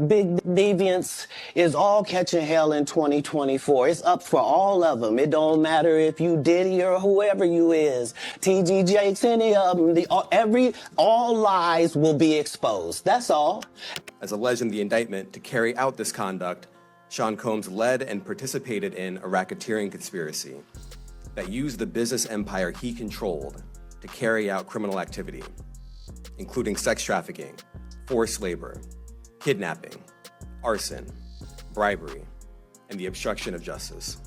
big deviants is all catching hell in 2024. It's up for all of them. It don't matter if you Diddy or whoever you is. TG Jakes, any of them. All lies will be exposed. That's all. As alleged in the indictment, to carry out this conduct, Sean Combs led and participated in a racketeering conspiracy that used the business empire he controlled to carry out criminal activity, including sex trafficking, forced labor, kidnapping, arson, bribery, and the obstruction of justice.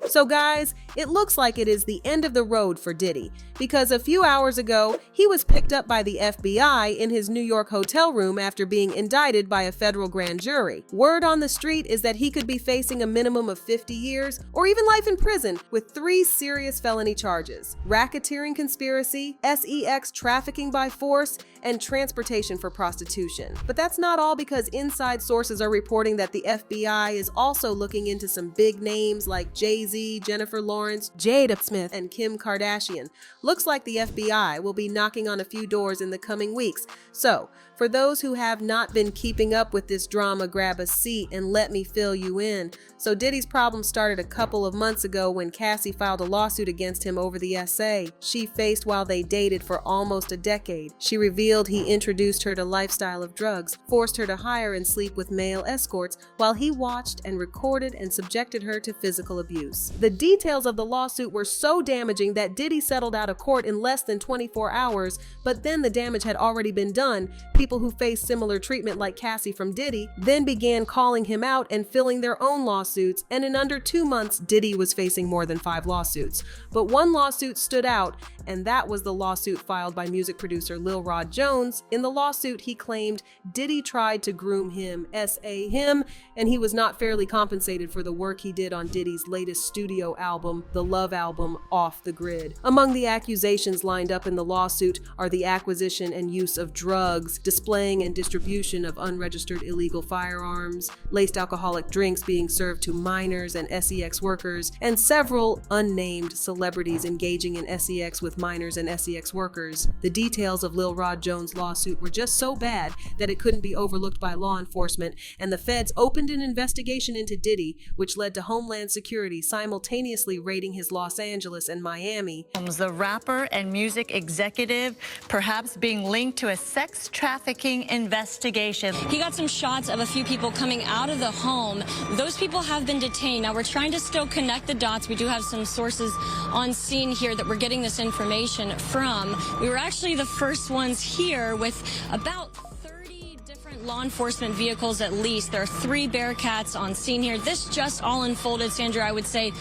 So guys, it looks like it is the end of the road for Diddy, because a few hours ago, he was picked up by the FBI in his New York hotel room after being indicted by a federal grand jury. Word on the street is that he could be facing a minimum of 50 years or even life in prison with 3 serious felony charges: racketeering conspiracy, sex trafficking by force, and transportation for prostitution. But that's not all, because inside sources are reporting that the FBI is also looking into some big names like Jay-Z, Jennifer Lawrence, Jada Smith, and Kim Kardashian. Looks like the FBI will be knocking on a few doors in the coming weeks. So, for those who have not been keeping up with this drama, grab a seat and let me fill you in. So Diddy's problem started a couple of months ago when Cassie filed a lawsuit against him over the essay she faced while they dated for almost a decade. She revealed he introduced her to lifestyle of drugs, forced her to hire and sleep with male escorts, while he watched and recorded and subjected her to physical abuse. The details of the lawsuit were so damaging that Diddy settled out of court in less than 24 hours, but then the damage had already been done. People who faced similar treatment like Cassie from Diddy then began calling him out and filing their own lawsuits, and in under 2 months, Diddy was facing more than 5 lawsuits. But one lawsuit stood out, and that was the lawsuit filed by music producer Lil Rod Jones. In the lawsuit, he claimed Diddy tried to groom him, him, and he was not fairly compensated for the work he did on Diddy's latest studio album, the Love album, Off the Grid. Among the accusations lined up in the lawsuit are the acquisition and use of drugs, displaying and distribution of unregistered illegal firearms, laced alcoholic drinks being served to minors and sex workers, and several unnamed celebrities engaging in sex with minors and sex workers. The details of Lil Rod Jones' lawsuit were just so bad that it couldn't be overlooked by law enforcement, and the feds opened an investigation into Diddy, which led to Homeland Security simultaneously raiding his Los Angeles and Miami. The rapper and music executive perhaps being linked to a sex trafficking investigation. He got some shots of a few people coming out of the home. Those people have been detained. Now we're trying to still connect the dots. We do have some sources on scene here that we're getting this information from. We were actually the first ones here with about 30 different law enforcement vehicles at least. There are 3 Bearcats on scene here. This just all unfolded, Sandra, I would say,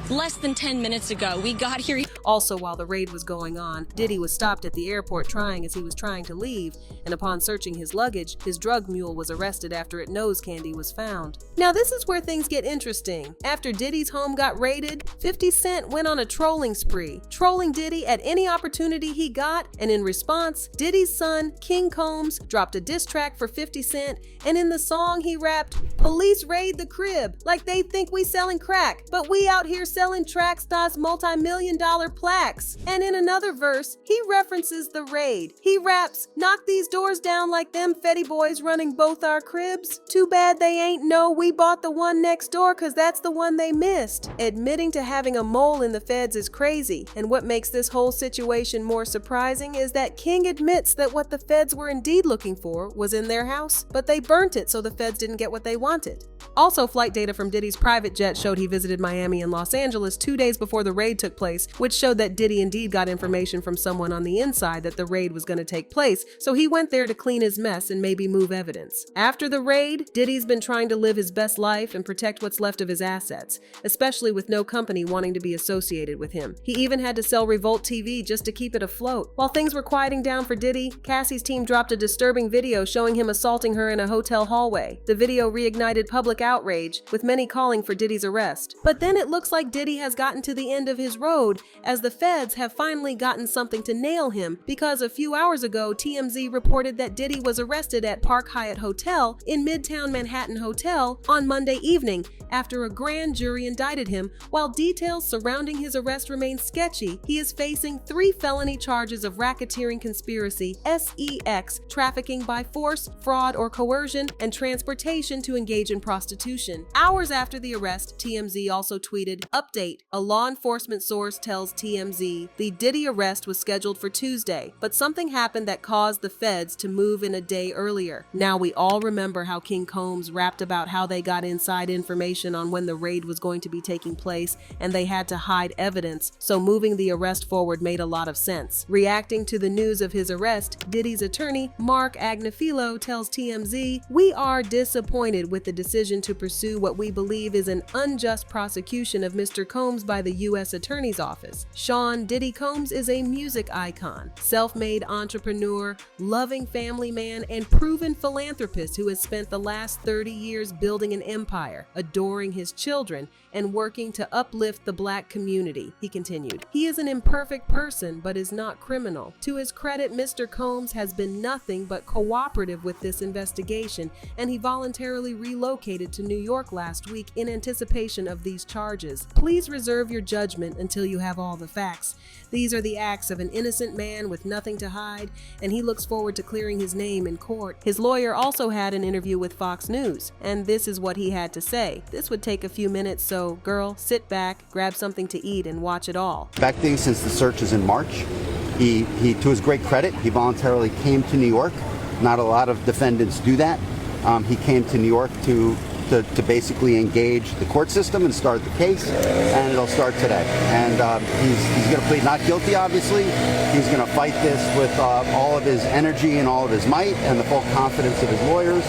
less than 10 minutes ago. We got here. Also, while the raid was going on, Diddy was stopped at the airport as he was trying to leave, and upon searching his luggage, his drug mule was arrested after nose candy was found. Now this is where things get interesting. After Diddy's home got raided, 50 Cent went on a trolling spree, trolling Diddy at any opportunity he got, and in response, Diddy's son, King Combs, dropped a diss track for 50 Cent, and in the song he rapped, "Police raid the crib, like they think we selling crack, but we out here selling track stars multi-million-dollar plaques." And in another verse, he references the raid. He raps, "Knock these doors down like them Fetty boys running both our cribs. Too bad they ain't know we bought the one next door, cause that's the one they missed." Admitting to having a mole in the feds is crazy, and what makes this whole situation more surprising is that King admits that what the feds were indeed looking for was in their house, but they burnt it so the feds didn't get what they wanted. Also, flight data from Diddy's private jet showed he visited Miami and Los Angeles 2 days before the raid took place, which showed that Diddy indeed got information from someone on the inside that the raid was going to take place, so he went there to clean his mess and maybe move evidence. After the raid, Diddy's been trying to live his best life and protect what's left of his assets, especially with no company wanting to be associated with him. He even had to sell Revolt TV just to keep it afloat. While things were quieting down for Diddy, Cassie's team dropped a disturbing video showing him assaulting her in a hotel hallway. The video reignited public outrage, with many calling for Diddy's arrest. But then it looks like Diddy has gotten to the end of his road, as the feds have finally gotten something to nail him, because a few hours ago, TMZ reported that Diddy was arrested at Park Hyatt Hotel in Midtown Manhattan Hotel on Monday evening after a grand jury indicted him. While details surrounding his arrest remain sketchy, he is facing 3 felony charges of racketeering conspiracy, sex, trafficking by force, fraud or coercion, and transportation to engage in prostitution. Hours after the arrest, TMZ also tweeted, "Update, a law enforcement source tells TMZ the Diddy arrest was scheduled for Tuesday, but something happened that caused the feds to move in a day earlier." Now we all remember how King Combs rapped about how they got inside information on when the raid was going to be taking place and they had to hide evidence, so moving the arrest forward made a lot of sense. Reacting to the news of his arrest, Diddy's attorney, Mark Agnifilo, tells TMZ, "We are disappointed with the decision to pursue what we believe is an unjust prosecution of Mr. Combs by the U.S. Attorney's Office. Sean Diddy Combs is a music icon, self-made entrepreneur, loving family man, and proven philanthropist who has spent the last 30 years building an empire, adoring his children, and working to uplift the Black community," he continued. "He is an imperfect person, but is not criminal. To his credit, Mr. Combs has been nothing but cooperative with this investigation, and he voluntarily relocated to New York last week in anticipation of these charges. Please reserve your judgment until you have all the facts. These are the acts of an innocent man with nothing to hide, and he looks forward to clearing his name in court." His lawyer also had an interview with Fox News, and this is what he had to say. This would take a few minutes, so girl, sit back, grab something to eat, and watch it all. Expecting since the search is in March. He, to his great credit, he voluntarily came to New York. Not a lot of defendants do that. He came to New York to basically engage the court system and start the case, and it'll start today. And he's going to plead not guilty, obviously. He's going to fight this with all of his energy and all of his might and the full confidence of his lawyers.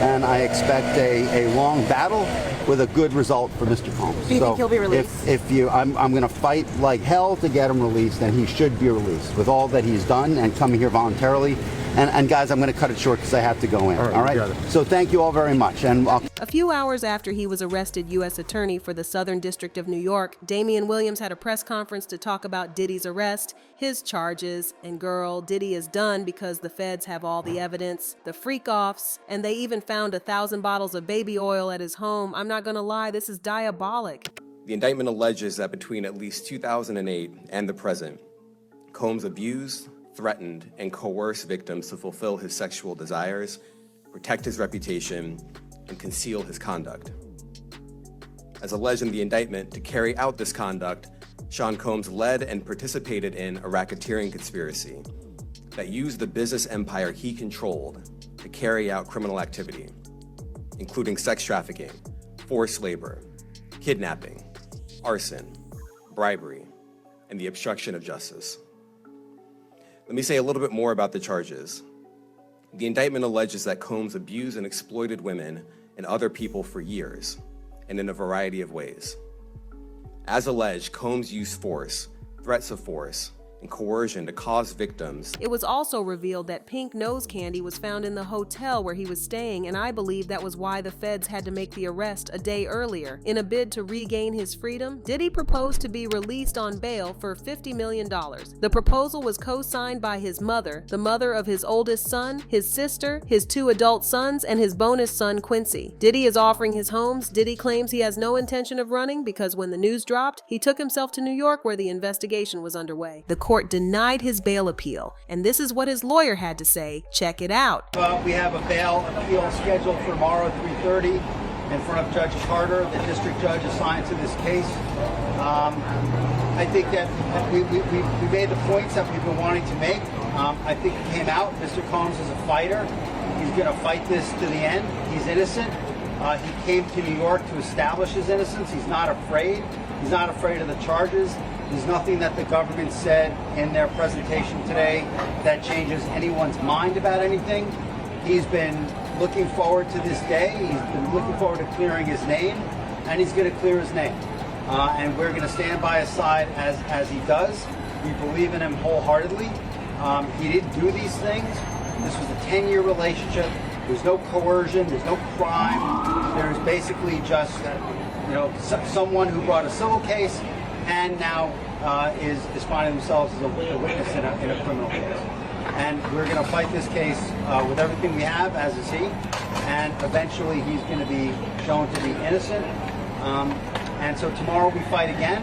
And I expect a long battle with a good result for Mr. Combs. Do you think he'll be released? I'm going to fight like hell to get him released, and he should be released with all that he's done and coming here voluntarily. And guys, I'm going to cut it short because I have to go in. All right? So thank you all very much. And a few hours after he was arrested, U.S. Attorney for the Southern District of New York, Damian Williams, had a press conference to talk about Diddy's arrest, his charges, and girl, Diddy is done because the feds have all the evidence, the freak-offs, and they even found 1,000 bottles of baby oil at his home. I'm not going to lie, this is diabolic. The indictment alleges that between at least 2008 and the present, Combs abused, threatened, and coerced victims to fulfill his sexual desires, protect his reputation, and conceal his conduct. As alleged in the indictment, to carry out this conduct, Sean Combs led and participated in a racketeering conspiracy that used the business empire he controlled to carry out criminal activity, including sex trafficking, forced labor, kidnapping, arson, bribery, and the obstruction of justice. Let me say a little bit more about the charges. The indictment alleges that Combs abused and exploited women and other people for years, and in a variety of ways. As alleged, Combs used force, threats of force, and coercion to cause victims. It was also revealed that pink nose candy was found in the hotel where he was staying, and I believe that was why the feds had to make the arrest a day earlier. In a bid to regain his freedom, Diddy proposed to be released on bail for $50 million. The proposal was co-signed by his mother, the mother of his oldest son, his sister, his 2 adult sons, and his bonus son, Quincy. Diddy is offering his homes. Diddy claims he has no intention of running because when the news dropped, he took himself to New York where the investigation was underway. The court denied his bail appeal, and this is what his lawyer had to say. Check it out. We have a bail appeal scheduled for tomorrow at 3:30 in front of Judge Carter, the district judge assigned to this case. I think that we made the points that we've been wanting to make. I think it came out. Mr. Combs is a fighter. He's going to fight this to the end. He's innocent. He came to New York to establish his innocence. He's not afraid. He's not afraid of the charges. There's nothing that the government said in their presentation today that changes anyone's mind about anything. He's been looking forward to this day. He's been looking forward to clearing his name, and he's going to clear his name. And we're going to stand by his side as he does. We believe in him wholeheartedly. He didn't do these things. This was a 10-year relationship. There's no coercion. There's no crime. There's basically just someone who brought a civil case and now is finding themselves as a witness in a criminal case. And we're going to fight this case with everything we have, as is he. And eventually he's going to be shown to be innocent. And so tomorrow we fight again,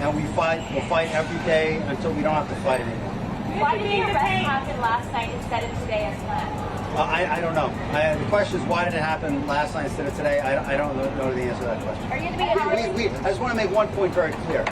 and we'll fight every day until we don't have to fight anymore. Why did the arrest happen last night instead of today as planned? I don't know. The question is, why did it happen last night instead of today? I don't know the answer to that question. Are you going to be I just want to make one point very clear.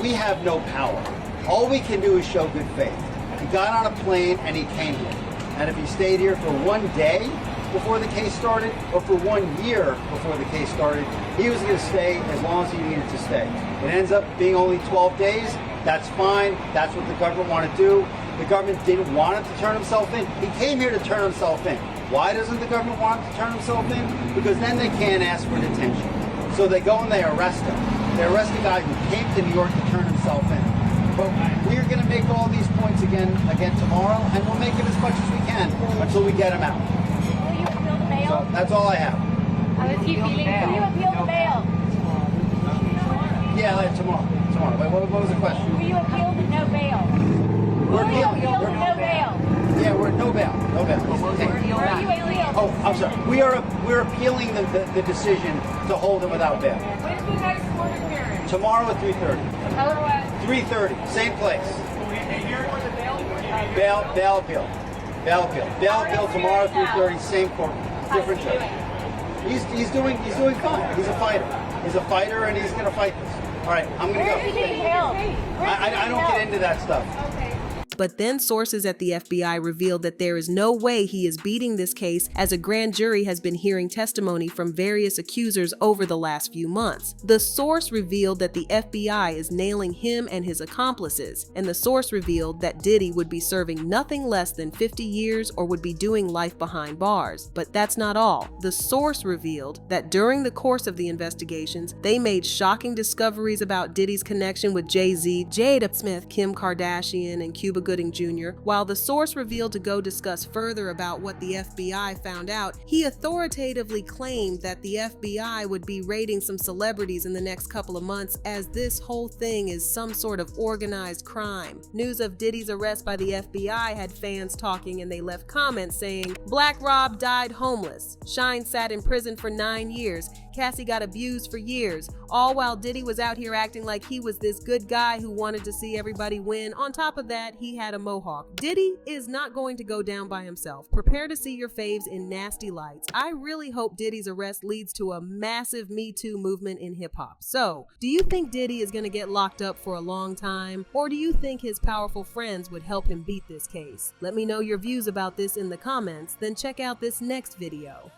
We have no power. All we can do is show good faith. He got on a plane and he came here. And if he stayed here for 1 day before the case started, or for 1 year before the case started, he was going to stay as long as he needed to stay. It ends up being only 12 days. That's fine. That's what the government wanted to do. The government didn't want him to turn himself in. He came here to turn himself in. Why doesn't the government want him to turn himself in? Because then they can't ask for detention. So they go and they arrest him. They arrest a guy who came to New York to turn himself in. But we're going to make all these points again tomorrow, and we'll make it as much as we can until we get him out. Will you appeal the bail? So that's all I have. How is he feeling? Will you appeal the bail? Yeah, tomorrow. Wait, what was the question? Will you appeal the no bail? We're Will you appealing. appeal the no bail? Yeah, we're no bail. Where are you appealing? Oh, I'm sorry. We're appealing the decision to hold him without bail. When is the next court appearance? Tomorrow at 3:30. Tell her what. 3:30, same place. Bail appeal. Bail appeal tomorrow at 3:30, same court, different judge. He's doing fine. He's a fighter, and he's going to fight this. All right, I'm going to go. Where is he being held? I don't get into that stuff. But then sources at the FBI revealed that there is no way he is beating this case, as a grand jury has been hearing testimony from various accusers over the last few months. The source revealed that the FBI is nailing him and his accomplices, and the source revealed that Diddy would be serving nothing less than 50 years or would be doing life behind bars. But that's not all. The source revealed that during the course of the investigations, they made shocking discoveries about Diddy's connection with Jay-Z, Jada Smith, Kim Kardashian, and Cuba Gooding Jr. While the source revealed to go discuss further about what the FBI found out, he authoritatively claimed that the FBI would be raiding some celebrities in the next couple of months, as this whole thing is some sort of organized crime. News of Diddy's arrest by the FBI had fans talking, and they left comments saying, "Black Rob died homeless. Shine sat in prison for 9 years. Cassie got abused for years, all while Diddy was out here acting like he was this good guy who wanted to see everybody win. On top of that, he had a mohawk." Diddy is not going to go down by himself. Prepare to see your faves in nasty lights. I really hope Diddy's arrest leads to a massive Me Too movement in hip-hop. So, do you think Diddy is going to get locked up for a long time? Or do you think his powerful friends would help him beat this case? Let me know your views about this in the comments, then check out this next video.